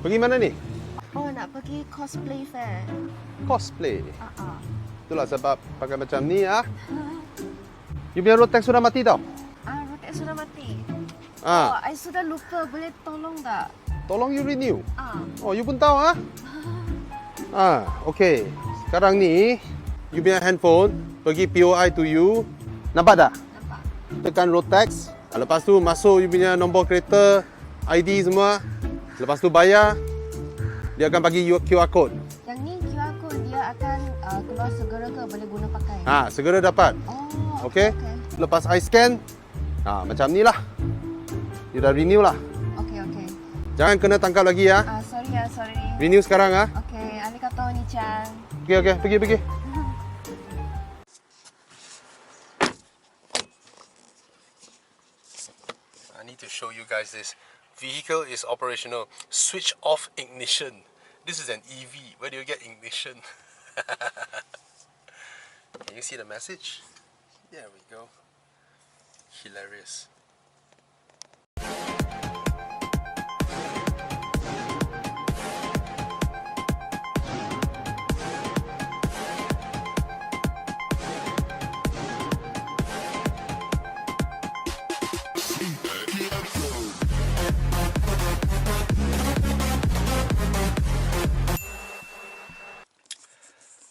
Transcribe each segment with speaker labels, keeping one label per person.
Speaker 1: Pergi mana ni?
Speaker 2: Oh, nak pergi cosplay fair.
Speaker 1: Cosplay.
Speaker 2: Ah.
Speaker 1: Itulah sebab pakai macam ni ah. You punya road tax sudah mati tau.
Speaker 2: Rotek sudah mati. Oh,
Speaker 1: Ah,
Speaker 2: I sudah lupa. Boleh tolong tak?
Speaker 1: tolong you renew.
Speaker 2: Ah.
Speaker 1: Oh, you pun tahu ah? Okay. Sekarang ni, you punya handphone pergi POI to you. Nampak tak?
Speaker 2: Nampak.
Speaker 1: Tekan road tax. Lepas tu masuk you punya nombor kereta, ID semua. Lepas tu bayar. Dia akan bagi you QR code.
Speaker 2: Yang ni QR code dia akan keluar segera ke boleh guna pakai?
Speaker 1: Segera dapat.
Speaker 2: Oh,
Speaker 1: Okay? Lepas I scan, macam ni lah. You dah renew lah.
Speaker 2: Okay.
Speaker 1: Jangan kena tangkap lagi ya.
Speaker 2: Sorry.
Speaker 1: Renew sekarang ah.
Speaker 2: Okay, arigatou ni-chan.
Speaker 1: Okay, pergi. I need to show you guys this. Vehicle is operational. Switch off ignition. This is an EV. Where do you get ignition? Can you see the message? There we go. Hilarious.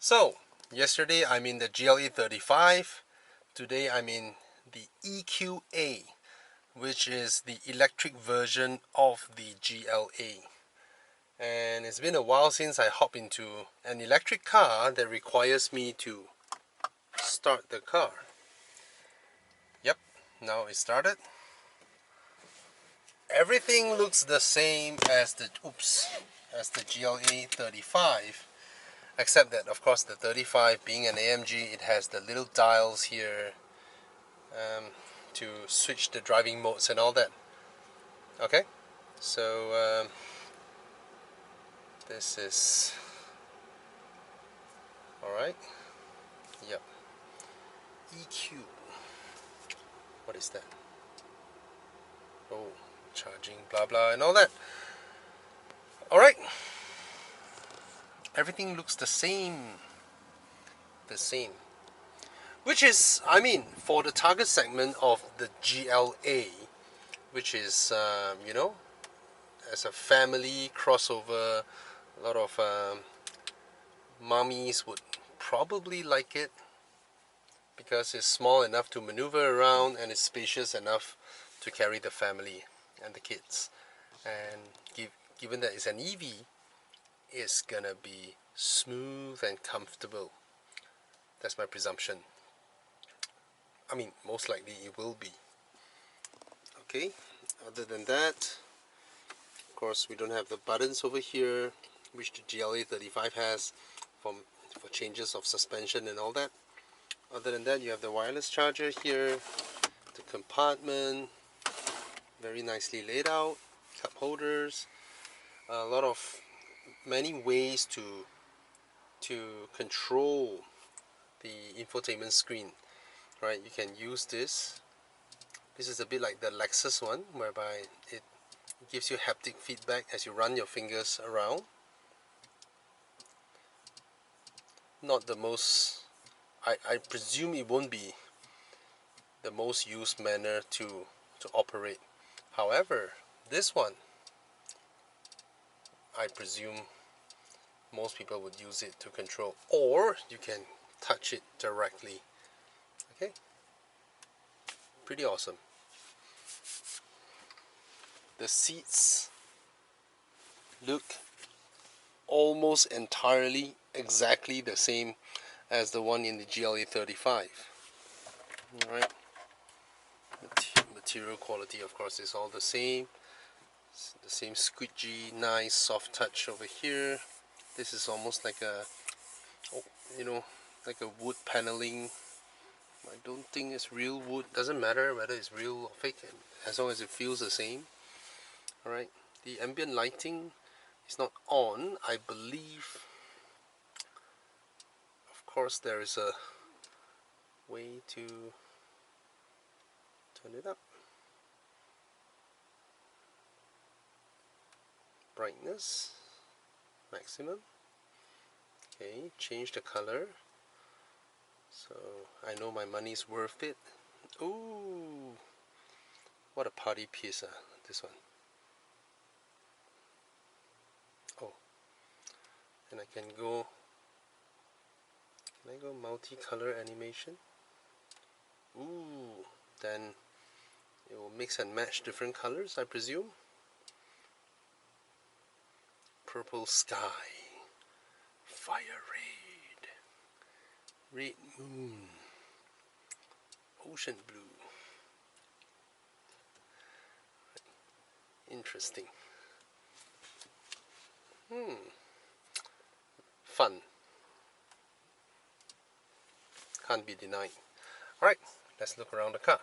Speaker 1: So, yesterday I'm in the GLE 35. Today I'm in the EQA, which is the electric version of the GLA. And it's been a while since I hop into an electric car that requires me to start the car. Yep, now it started. Everything looks the same as the GLA 35, except that of course the 35 being an AMG, it has the little dials here to switch the driving modes and all that. Okay, so this is alright. Yep, EQ. What is that? Oh, charging, blah blah, and all that. Alright, everything looks the same. Which is, I mean, for the target segment of the GLA, which is, you know, as a family crossover, a lot of mummies would probably like it because it's small enough to maneuver around and it's spacious enough to carry the family and the kids. And given that it's an EV, it's gonna be smooth and comfortable. That's my presumption. I mean, most likely it will be. Okay, other than that, of course, we don't have the buttons over here, which the GLA 35 has for changes of suspension and all that. Other than that, you have the wireless charger here, the compartment, very nicely laid out, cup holders, many ways to control the infotainment screen. Right, you can use this. This is a bit like the Lexus one, whereby it gives you haptic feedback as you run your fingers around. Not the most, I presume it won't be the most used manner to operate. However, this one, I presume most people would use it to control, or you can touch it directly. Okay, pretty awesome. The seats look almost entirely exactly the same as the one in the GLA 35. Alright, material quality of course is all the same. It's the same squidgy, nice soft touch over here. This is almost like a, like a wood paneling. I don't think it's real wood. Doesn't matter whether it's real or fake, as long as it feels the same. Alright, the ambient lighting is not on, I believe. Of course, there is a way to turn it up. brightness, maximum. Okay, change the color. So I know my money's worth it. Ooh, what a party piece, this one. Oh, and I can go multicolor animation? Ooh, then it will mix and match different colors, I presume. Purple sky, fire red moon, ocean blue. Interesting. Fun. Can't be denied. Alright, let's look around the car.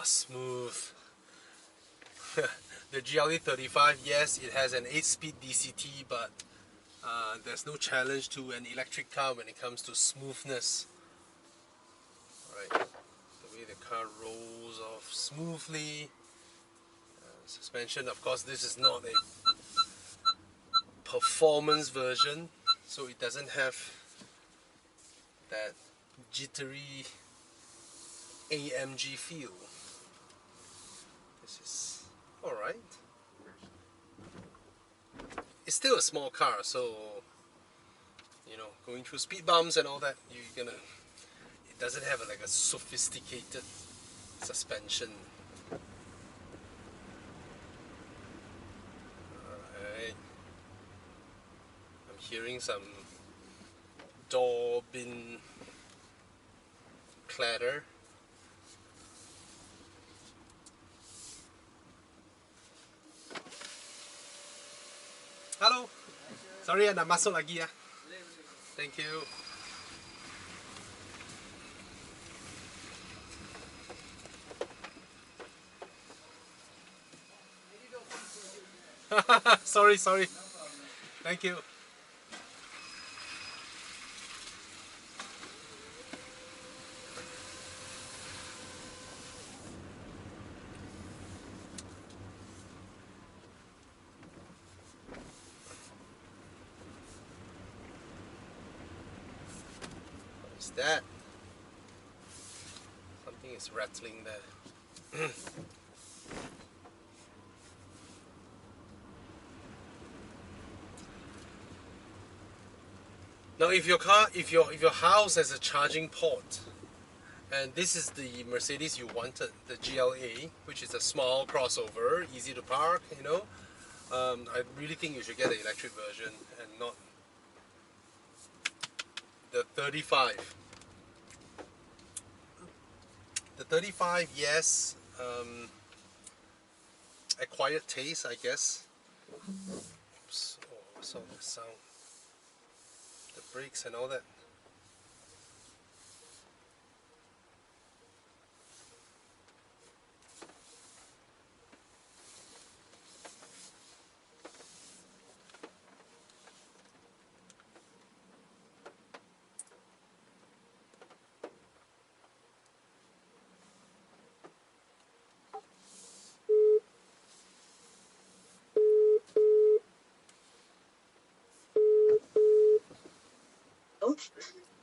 Speaker 1: Smooth. The GLE35, yes, it has an 8-speed DCT, but there's no challenge to an electric car when it comes to smoothness. Right, the way the car rolls off smoothly. Suspension, of course, this is not a performance version, so it doesn't have that jittery AMG feel. This is alright. It's still a small car, so going through speed bumps and all that, it doesn't have like a sophisticated suspension. Alright, I'm hearing some door bin clatter. Halo, sorry nak masuk lagi ya. Thank you. sorry. Thank you. What is that? Something is rattling there. Now, if your house has a charging port, and this is the Mercedes you wanted, the GLA, which is a small crossover, easy to park, I really think you should get the electric version and not the 35. The 35, yes, acquired taste, I guess. Oops, oh, what's all that sound? The brakes and all that.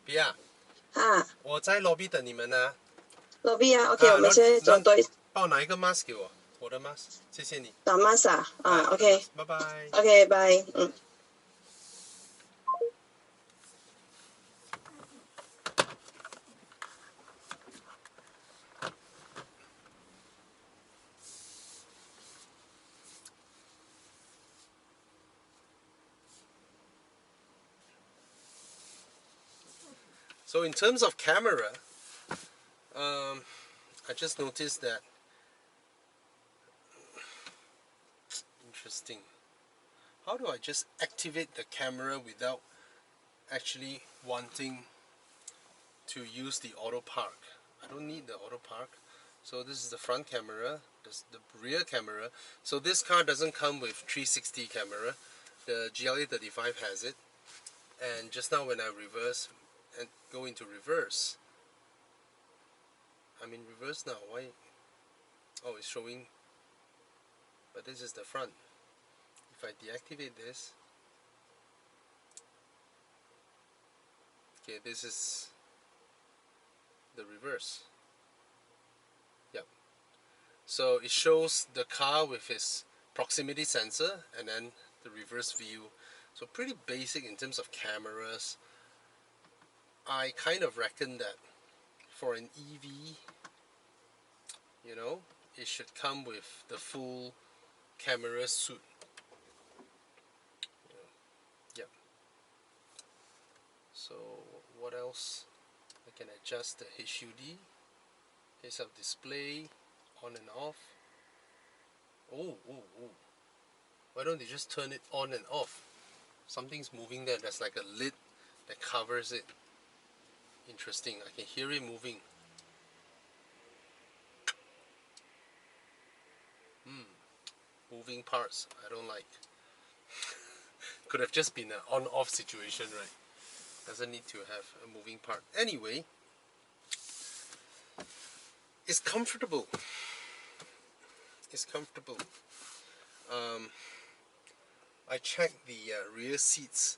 Speaker 1: 比亚，我在 lobby 等你们呢。
Speaker 3: lobby 啊，OK，我们现在走对。
Speaker 1: 帮我拿一个 mask 给我，我的 mask，谢谢你。
Speaker 3: 打 mask 啊，OK，
Speaker 1: 拜拜。
Speaker 3: OK，拜，So
Speaker 1: in terms of camera, I just noticed that. Interesting. How do I just activate the camera without actually wanting to use the auto park? I don't need the auto park. So this is the front camera, this is the rear camera. So this car doesn't come with 360 camera. The GLA 35 has it. And just now when I reverse and go into reverse. I'm in reverse now. Why? Oh, it's showing, but this is the front. If I deactivate this, okay, this is the reverse. Yep. So it shows the car with its proximity sensor and then the reverse view. So pretty basic in terms of cameras. I kind of reckon that for an EV, you know, it should come with the full camera suite. Yep. So what else? I can adjust the HUD, heads up display, on and off. Oh. Why don't they just turn it on and off? Something's moving there. There's like a lid that covers it. Interesting. I can hear it moving. Moving parts I don't like. Could have just been an on-off situation, right? Doesn't need to have a moving part. Anyway, it's comfortable. It's comfortable. I checked the rear seats.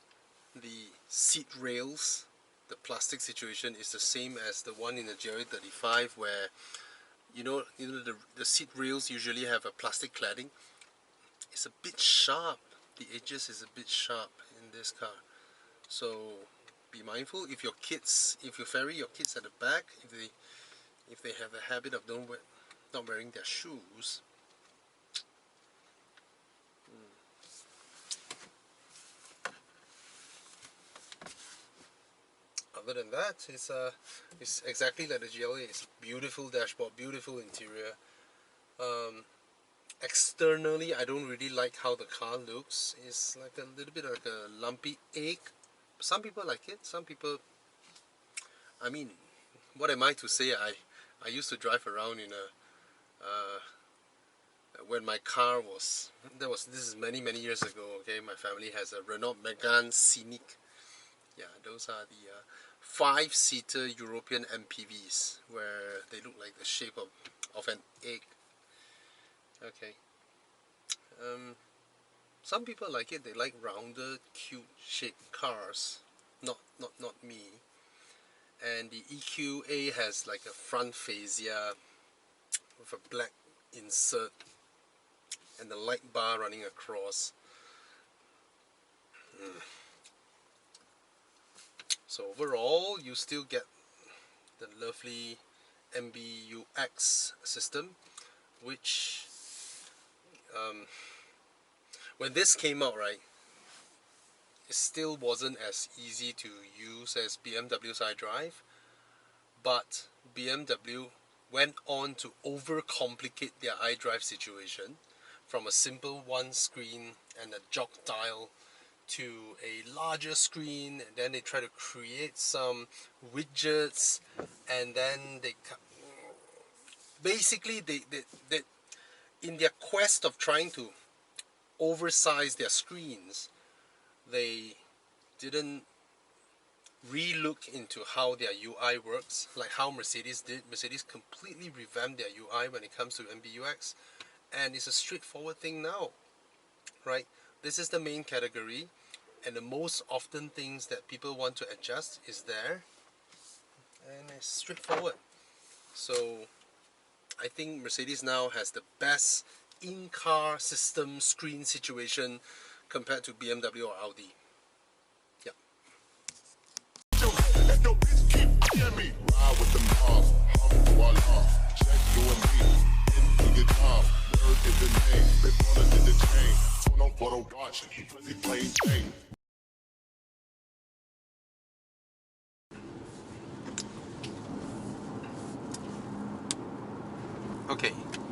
Speaker 1: The seat rails, the plastic situation is the same as the one in the GLA35, where you know the seat rails usually have a plastic cladding. It's a bit sharp. The edges is a bit sharp in this car. So be mindful if you ferry your kids at the back, if they have a habit of not wearing their shoes. Other than that, it's exactly like the GLA. It's beautiful dashboard, beautiful interior. Externally, I don't really like how the car looks. It's like a little bit like a lumpy egg. Some people like it. Some people, I mean, what am I to say? I used to drive around in a when my car was this is many years ago. Okay, my family has a Renault Megane Scenic. Yeah, those are the 5-seater European MPVs where they look like the shape of an egg. Okay. Some people like it. They like rounder, cute-shaped cars. Not me. And the EQA has like a front fascia with a black insert and the light bar running across. So overall, you still get the lovely MBUX system, which when this came out, right, it still wasn't as easy to use as BMW's iDrive, but BMW went on to overcomplicate their iDrive situation from a simple one screen and a jog dial to a larger screen, and then they try to create some widgets, and then they basically they in their quest of trying to oversize their screens, they didn't re-look into how their UI works, like how Mercedes did. Mercedes completely revamped their UI when it comes to MBUX, and it's a straightforward thing now, right? This is the main category, and the most often things that people want to adjust is there, and it's straightforward. So I think Mercedes now has the best in-car system screen situation compared to BMW or Audi. Yeah. Okay,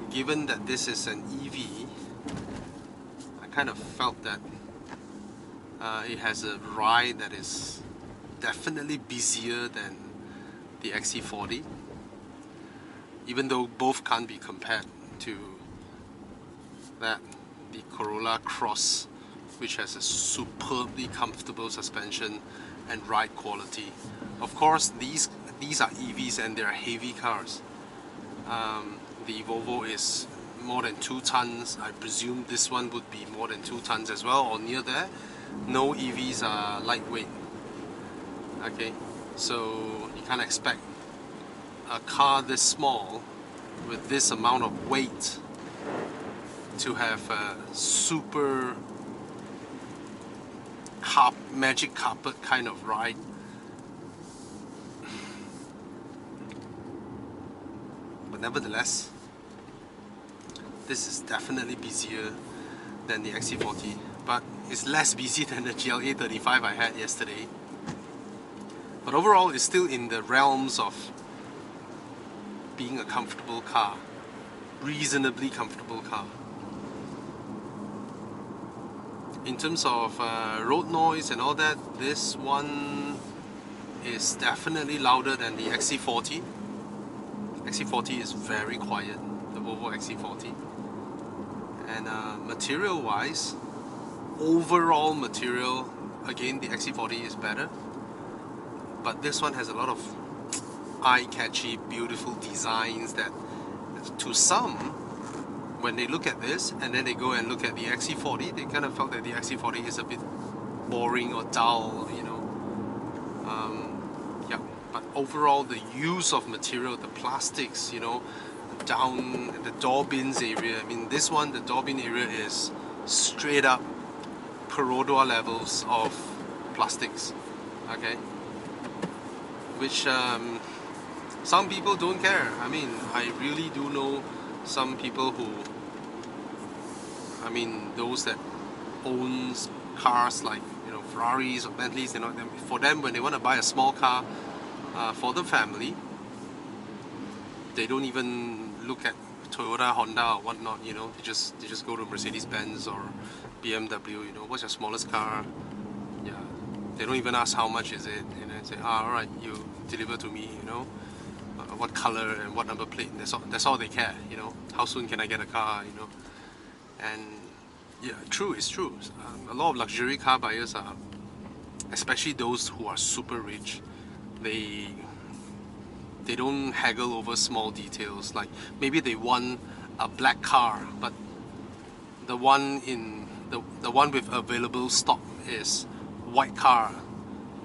Speaker 1: given that this is an EV, I kind of felt that it has a ride that is definitely busier than the XC40, even though both can't be compared to the Corolla Cross which has a superbly comfortable suspension and ride quality. Of course, these are EVs and they're heavy cars. The Volvo is more than 2 tons. I presume this one would be more than 2 tons as well, or near there. No EVs are lightweight. Okay, so you can't expect a car this small with this amount of weight to have a super magic carpet kind of ride. But nevertheless, this is definitely busier than the XC40, but it's less busy than the GLA 35 I had yesterday. But overall, it's still in the realms of being a comfortable car, reasonably comfortable car. In terms of road noise and all that, this one is definitely louder than the XC40. XC40 is very quiet, the Volvo XC40. And material wise, overall material, again the XC40 is better. But this one has a lot of eye-catchy, beautiful designs that to some, when they look at this and then they go and look at the XC40, they kind of felt that the XC40 is a bit boring or dull, you know. Yeah, but overall the use of material, the plastics, you know, down the door bins area, I mean this one, the door bin area is straight up Perodua levels of plastics, okay, which some people don't care. I mean, I really do know some people who, I mean, those that owns cars like, you know, Ferraris or Bentleys, you know, for them when they want to buy a small car for the family, they don't even look at Toyota, Honda or whatnot, you know, they just go to Mercedes Benz or BMW, you know, what's your smallest car? Yeah, they don't even ask how much is it, and then say, alright, you deliver to me, you know, what color and what number plate, that's all they care, you know, how soon can I get a car, you know. And yeah, true, it's true. A lot of luxury car buyers are, especially those who are super rich, they don't haggle over small details. Like maybe they want a black car, but the one in the one with available stock is white car.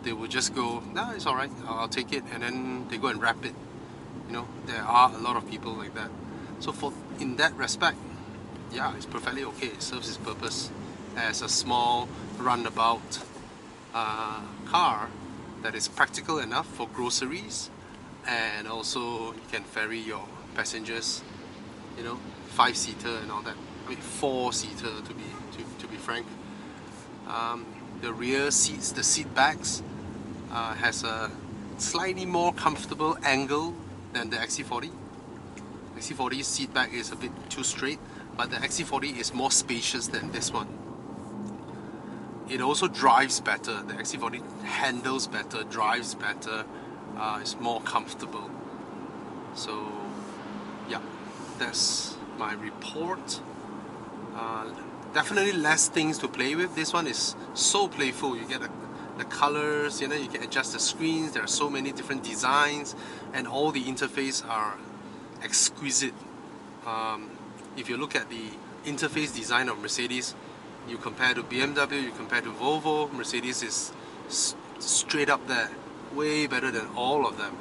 Speaker 1: They will just go, nah, it's alright, I'll take it, and then they go and wrap it. You know, there are a lot of people like that. So for in that respect, yeah, it's perfectly okay. It serves its purpose as a small runabout car that is practical enough for groceries, and also you can ferry your passengers, you know, 5-seater and all that. I mean 4-seater to be frank. The rear seats, the seat backs, has a slightly more comfortable angle than the XC40. XC40 seat back is a bit too straight, but the XC40 is more spacious than this one. It also drives better. The XC40 handles better, drives better, is more comfortable. So yeah, that's my report. Definitely less things to play with. This one is so playful. You get the colors, you know, you can adjust the screens. There are so many different designs, and all the interface are exquisite. If you look at the interface design of Mercedes, you compare to BMW, you compare to Volvo, Mercedes is straight up there, way better than all of them,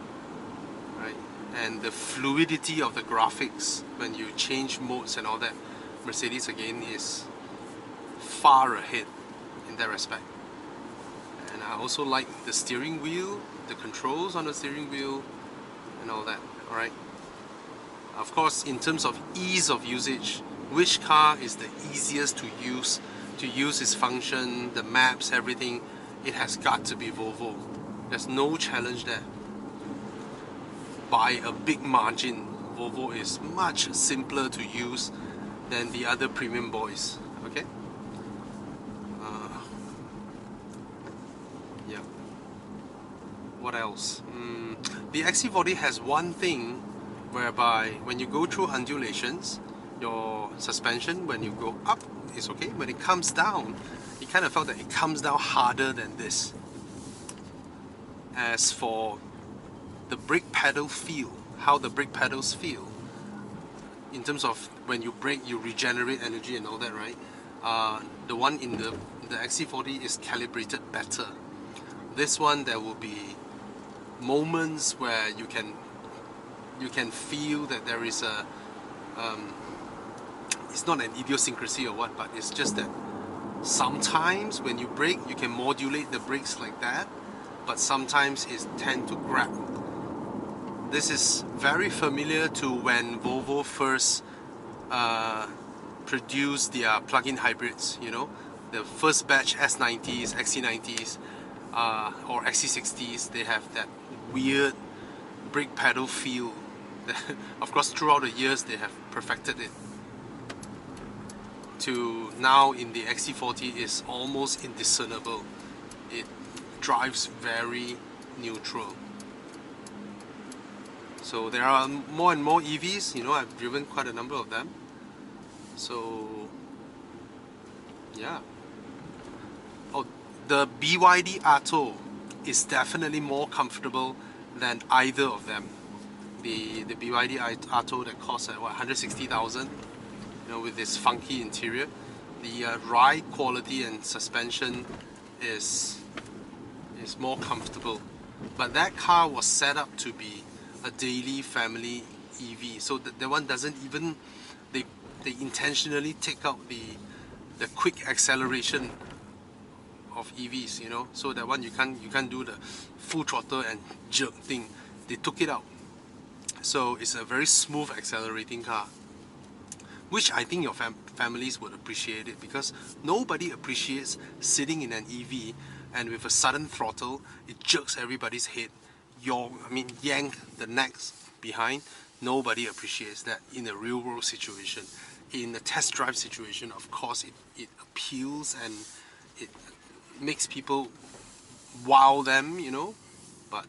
Speaker 1: right? And the fluidity of the graphics when you change modes and all that, Mercedes again is far ahead in that respect. And I also like the steering wheel, the controls on the steering wheel and all that, alright? Of course, in terms of ease of usage, which car is the easiest to use its function, the maps, everything, it has got to be Volvo. There's no challenge there. By a big margin, Volvo is much simpler to use than the other premium boys, okay? Yeah. What else? The XC40 has one thing whereby when you go through undulations, your suspension, when you go up is okay. When it comes down, it kind of felt that it comes down harder than this. As for the brake pedal feel, how the brake pedals feel, in terms of when you brake, you regenerate energy and all that, right? The one in the XC40 is calibrated better. This one, there will be moments where you can feel that there is a it's not an idiosyncrasy or what, but it's just that sometimes when you brake, you can modulate the brakes like that, but sometimes it tends to grab. This is very familiar to when Volvo first produced their plug-in hybrids, you know, the first batch S90s, XC90s, or XC60s. They have that weird brake pedal feel. Of course, throughout the years they have perfected it. To now in the XC40 is almost indiscernible. It drives very neutral. So there are more and more EVs, you know, I've driven quite a number of them. So yeah. Oh, the BYD Atto is definitely more comfortable than either of them. The BYD Atto that costs at what, 160,000, you know, with this funky interior. The ride quality and suspension is more comfortable. But that car was set up to be a daily family EV, so that one doesn't even, they intentionally take out the quick acceleration of EVs, you know, so that one you can't do the full throttle and jerk thing. They took it out, so it's a very smooth accelerating car, which I think your families would appreciate it, because nobody appreciates sitting in an EV and with a sudden throttle it jerks everybody's head, yank the necks behind. Nobody appreciates that in a real world situation. In a test drive situation, of course it appeals and it makes people wow them, you know, but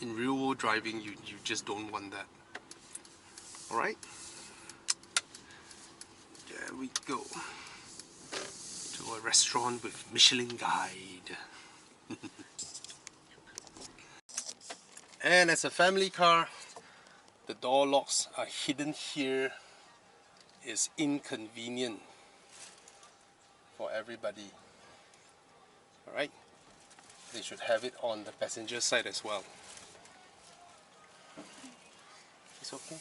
Speaker 1: in real world driving you just don't want that. Alright, there we go, to a restaurant with Michelin guide. And as a family car, the door locks are hidden here. Is inconvenient for everybody. Alright, they should have it on the passenger side as well. It's okay.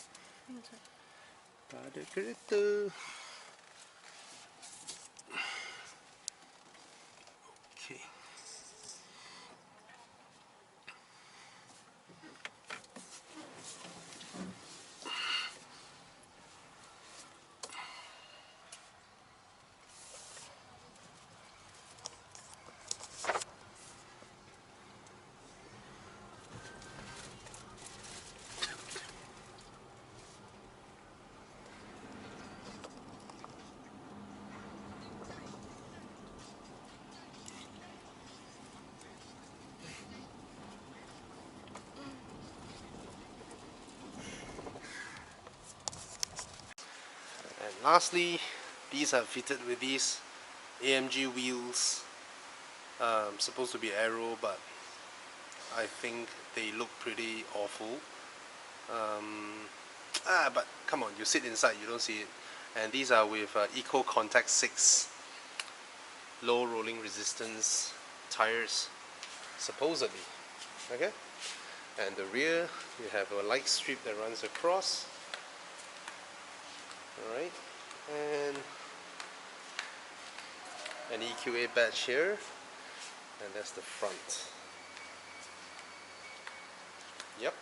Speaker 1: Pada kereta. Okay. And lastly, these are fitted with these AMG wheels. Supposed to be aero, but I think they look pretty awful. But come on, you sit inside, you don't see it. And these are with Eco Contact 6 low rolling resistance tires, supposedly. Okay, and the rear, you have a light strip that runs across. Alright, and an EQA badge here, and that's the front. Yep.